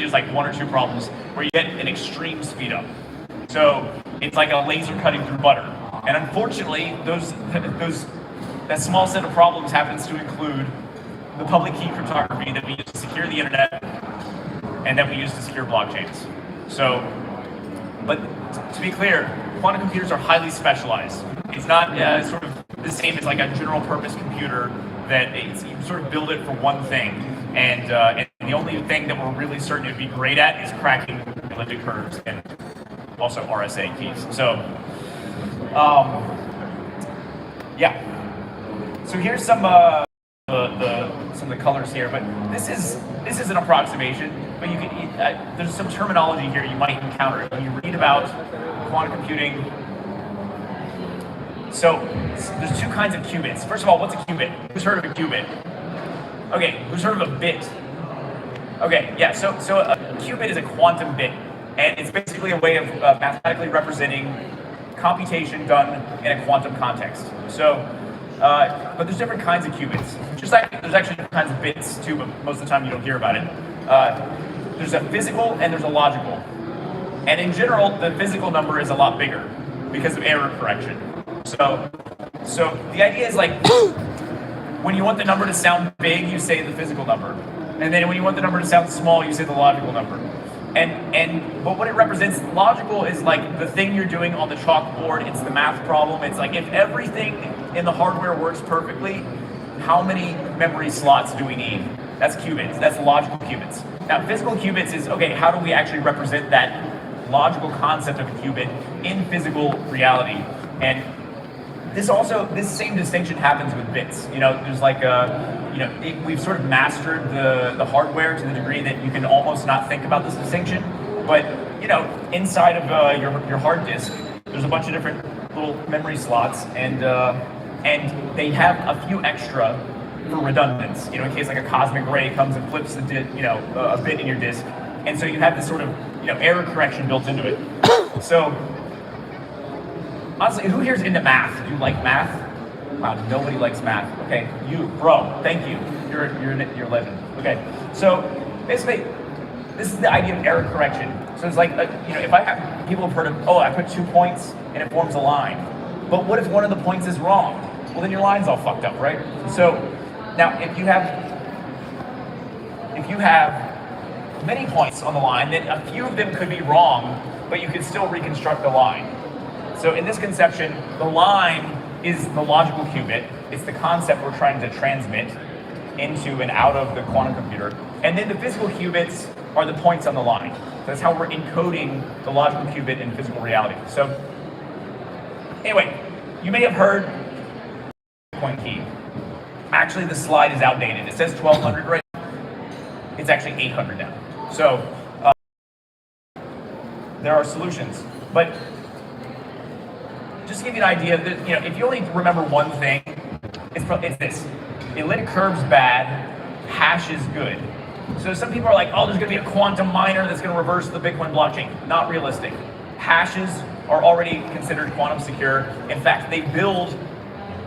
is like one or two problems where you get an extreme speed up. So it's like a laser cutting through butter. And unfortunately, that small set of problems happens to include the public key cryptography that we use to secure the internet and that we use to secure blockchains. So, but to be clear, quantum computers are highly specialized. It's not sort of the same as like a general purpose computer that you sort of build it for one thing. And the only thing that we're really certain it'd be great at is cracking elliptic curves and also RSA keys. So, yeah. So here's some of the colors here, but this is an approximation. But you can there's some terminology here you might encounter when you read about quantum computing. So there's two kinds of qubits. First of all, what's a qubit? Who's heard of a qubit? Okay, who's heard of a bit? Okay, yeah. So a qubit is a quantum bit, and it's basically a way of mathematically representing computation done in a quantum context. So, but there's different kinds of qubits. Just like there's actually different kinds of bits too, but most of the time you don't hear about it. There's a physical and there's a logical. And in general, the physical number is a lot bigger because of error correction. So the idea is like, when you want the number to sound big, you say the physical number. And then when you want the number to sound small, you say the logical number. But what it represents, logical is like the thing you're doing on the chalkboard, it's the math problem. It's like if everything in the hardware works perfectly, how many memory slots do we need? That's qubits, that's logical qubits. Now physical qubits is, okay, how do we actually represent that logical concept of a qubit in physical reality? And this same distinction happens with bits. You know, there's like we've sort of mastered the hardware to the degree that you can almost not think about this distinction. But you know, inside of your hard disk, there's a bunch of different little memory slots, and they have a few extra for redundance. You know, in case like a cosmic ray comes and flips a bit in your disk, and so you have this sort of error correction built into it. So. Honestly, who here's into math? Do you like math? Wow, nobody likes math. Okay, you, bro, thank you. You're a legend. Okay, so basically, this is the idea of error correction. So it's like, if I have, people have heard of, I put 2 points and it forms a line. But what if one of the points is wrong? Well, then your line's all fucked up, right? So now, if you have many points on the line, then a few of them could be wrong, but you could still reconstruct the line. So in this conception, the line is the logical qubit. It's the concept we're trying to transmit into and out of the quantum computer. And then the physical qubits are the points on the line. So that's how we're encoding the logical qubit in physical reality. So anyway, you may have heard Bitcoin key. Actually, the slide is outdated. It says 1200 right now. It's actually 800 now. So there are solutions. But just to give you an idea, that, if you only remember one thing, it's this. Elliptic curve's bad, hash is good. So some people are like, there's going to be a quantum miner that's going to reverse the Bitcoin blockchain. Not realistic. Hashes are already considered quantum secure. In fact, they build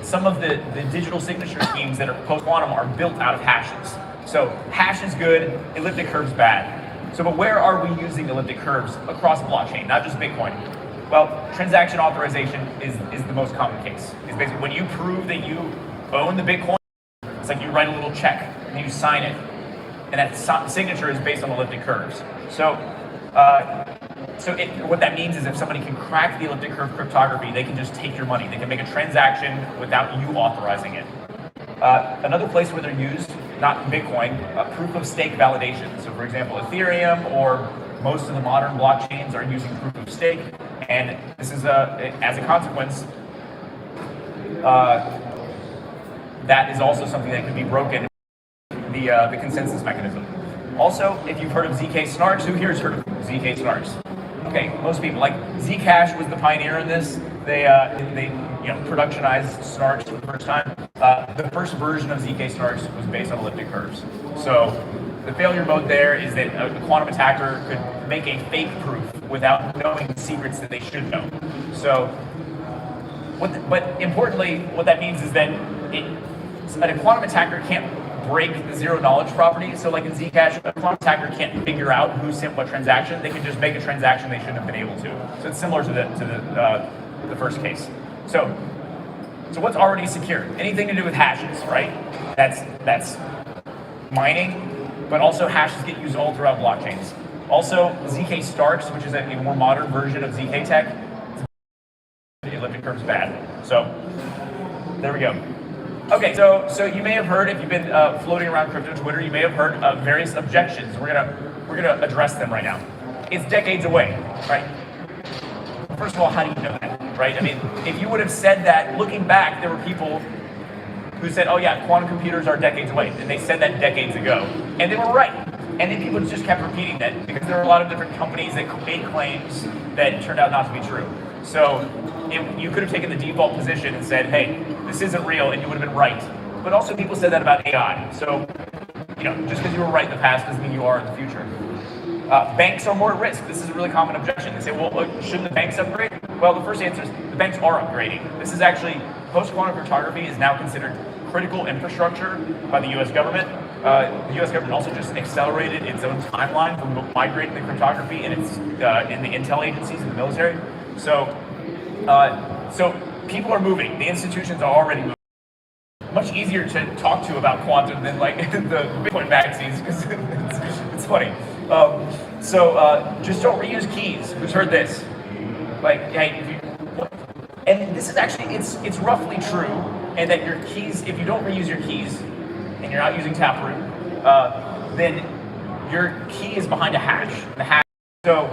some of the digital signature schemes that are post-quantum are built out of hashes. So hash is good, elliptic curve's bad. So but where are we using elliptic curves across blockchain, not just Bitcoin? Well, transaction authorization is the most common case. It's basically when you prove that you own the Bitcoin, it's like you write a little check and you sign it, and that signature is based on elliptic curves. So, what that means is if somebody can crack the elliptic curve cryptography, they can just take your money. They can make a transaction without you authorizing it. Another place where they're used, not in Bitcoin, proof of stake validation. So, for example, Ethereum or most of the modern blockchains are using proof of stake. And this is as a consequence, that is also something that could be broken, the consensus mechanism. Also, if you've heard of ZK snarks, who here has heard of ZK snarks? Okay, most people. Like Zcash was the pioneer in this. They productionized snarks for the first time. The first version of ZK snarks was based on elliptic curves. So the failure mode there is that a quantum attacker could make a fake proof without knowing the secrets that they should know. So, but importantly, what that means is that a quantum attacker can't break the zero knowledge property. So like in Zcash, a quantum attacker can't figure out who sent what transaction. They can just make a transaction they shouldn't have been able to. So it's similar to the first case. So what's already secure? Anything to do with hashes, right? That's mining, but also hashes get used all throughout blockchains. Also, ZK Starks, which is a more modern version of ZK tech, the elliptic curve is bad. So there we go. Okay, so you may have heard, if you've been floating around crypto Twitter, you may have heard of various objections. We're gonna address them right now. It's decades away, right? First of all, how do you know that, right? I mean, if you would have said that, looking back, there were people who said, oh yeah, quantum computers are decades away, and they said that decades ago, and they were right. And then people just kept repeating that because there were a lot of different companies that made claims that turned out not to be true. So you could have taken the default position and said, hey, this isn't real, and you would have been right. But also people said that about AI. So, just because you were right in the past doesn't mean you are in the future. Banks are more at risk. This is a really common objection. They say, well, shouldn't the banks upgrade? Well, the first answer is the banks are upgrading. This is actually, post-quantum cryptography is now considered critical infrastructure by the US government. The US government also just accelerated its own timeline for migrating the cryptography in the intel agencies and the military. So people are moving. The institutions are already moving. Much easier to talk to about quantum than like the Bitcoin magazines because it's funny. Just don't reuse keys. Who's heard this? Like, hey, and this is actually it's roughly true, and that your keys, if you don't reuse your keys, and you're not using Taproot, then your key is behind a hash. The hash. So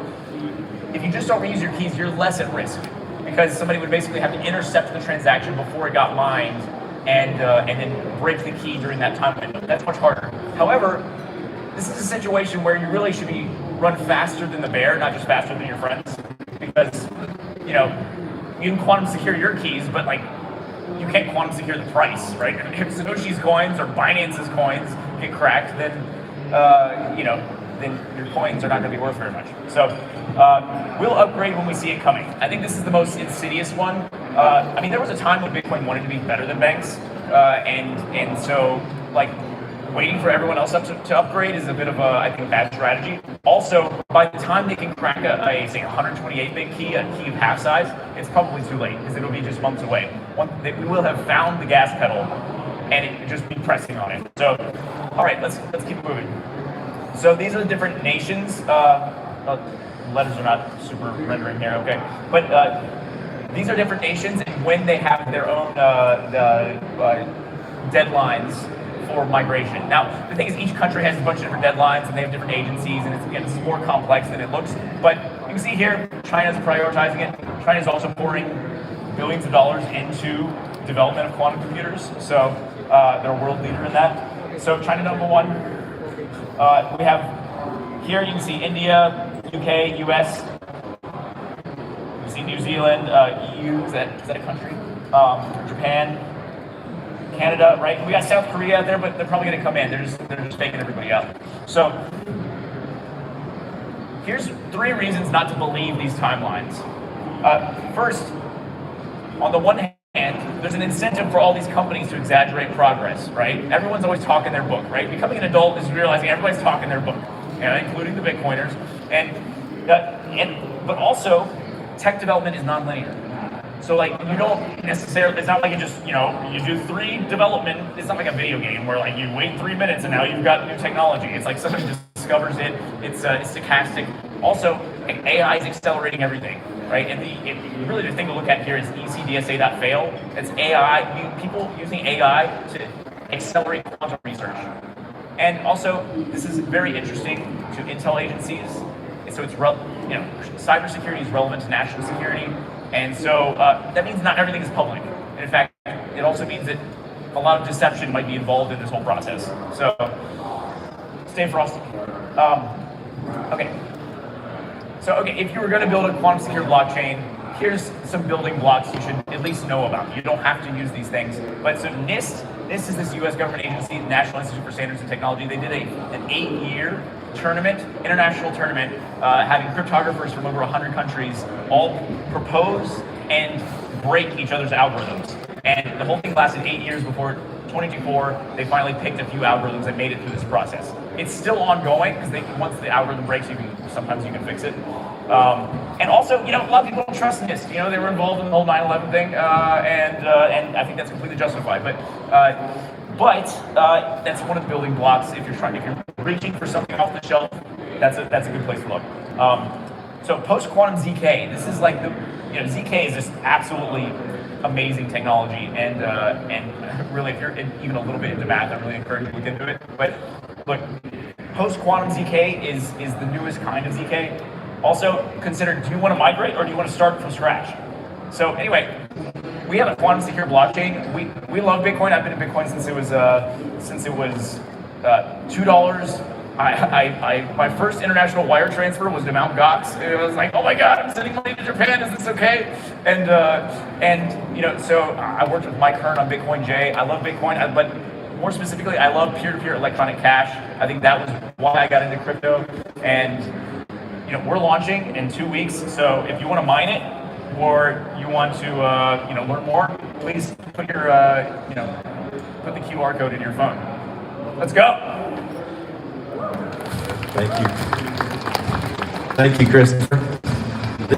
if you just don't reuse your keys, you're less at risk because somebody would basically have to intercept the transaction before it got mined, and then break the key during that time window. That's much harder. However, this is a situation where you really should be run faster than the bear, not just faster than your friends, because you can quantum secure your keys, but like you can't quantum secure the price, right? If Satoshi's coins or Binance's coins get cracked, then then your coins are not going to be worth very much. So we'll upgrade when we see it coming. I think this is the most insidious one. There was a time when Bitcoin wanted to be better than banks, and so like waiting for everyone else to upgrade is a bit of a, I think, bad strategy. Also, by the time they can crack say 128-bit key, a key of half size, it's probably too late because it'll be just months away. We will have found the gas pedal, and it would just be pressing on it. So, all right, let's keep moving. So these are the different nations. Letters are not super rendering here, okay? But these are different nations, and when they have their own deadlines for migration. Now, the thing is, each country has a bunch of different deadlines, and they have different agencies, and it's more complex than it looks. But you can see here, China's prioritizing it. China's also pouring billions of dollars into development of quantum computers. So they're a world leader in that. So China number one. We have here, you can see India, UK, US. You see New Zealand, EU. Is that a country? Japan. Canada, right? We got South Korea there, but they're probably going to come in. They're just faking everybody out. So here's 3 reasons not to believe these timelines. First, on the one hand, there's an incentive for all these companies to exaggerate progress, right? Everyone's always talking their book, right? Becoming an adult is realizing everybody's talking their book, including the Bitcoiners. But also, tech development is nonlinear. So like you don't necessarily, it's not like you just, you do 3 development, it's not like a video game where like you wait 3 minutes and now you've got new technology. It's like somebody discovers it, it's stochastic. Also, AI is accelerating everything, right? And really the thing to look at here is ECDSA.fail. It's AI, people using AI to accelerate quantum research. And also, this is very interesting to intel agencies. So it's, cybersecurity is relevant to national security. And so that means not everything is public. And in fact, it also means that a lot of deception might be involved in this whole process. So stay frosty. Okay, if you were going to build a quantum secure blockchain, here's some building blocks you should at least know about. You don't have to use these things. But so NIST is this US government agency, National Institute for Standards and Technology. They did an 8-year tournament, international tournament, having cryptographers from over 100 countries all propose and break each other's algorithms. And the whole thing lasted 8 years before 2024, they finally picked a few algorithms that made it through this process. It's still ongoing because once the algorithm breaks, sometimes you can fix it. And also, a lot of people don't trust NIST. They were involved in the whole 9/11 thing, and I think that's completely justified. But that's one of the building blocks. If you're reaching for something off the shelf, that's a good place to look. So post-quantum ZK, this is like ZK is just absolutely amazing technology, and really, if you're even a little bit into math, I really encourage you to look into it. But look, post-quantum ZK is the newest kind of ZK. Also, consider: do you want to migrate or do you want to start from scratch? So anyway, we have a quantum secure blockchain. We love Bitcoin. I've been in Bitcoin since it was $2. My first international wire transfer was to Mt. Gox. It was like, oh my God, I'm sending money to Japan. Is this okay? And so I worked with Mike Hearn on Bitcoin J. I love Bitcoin, but more specifically, I love peer-to-peer electronic cash. I think that was why I got into crypto. And we're launching in 2 weeks. So if you want to mine it, or you want to learn more, please put your put the QR code in your phone. Let's go. Thank you. Thank you, Christopher.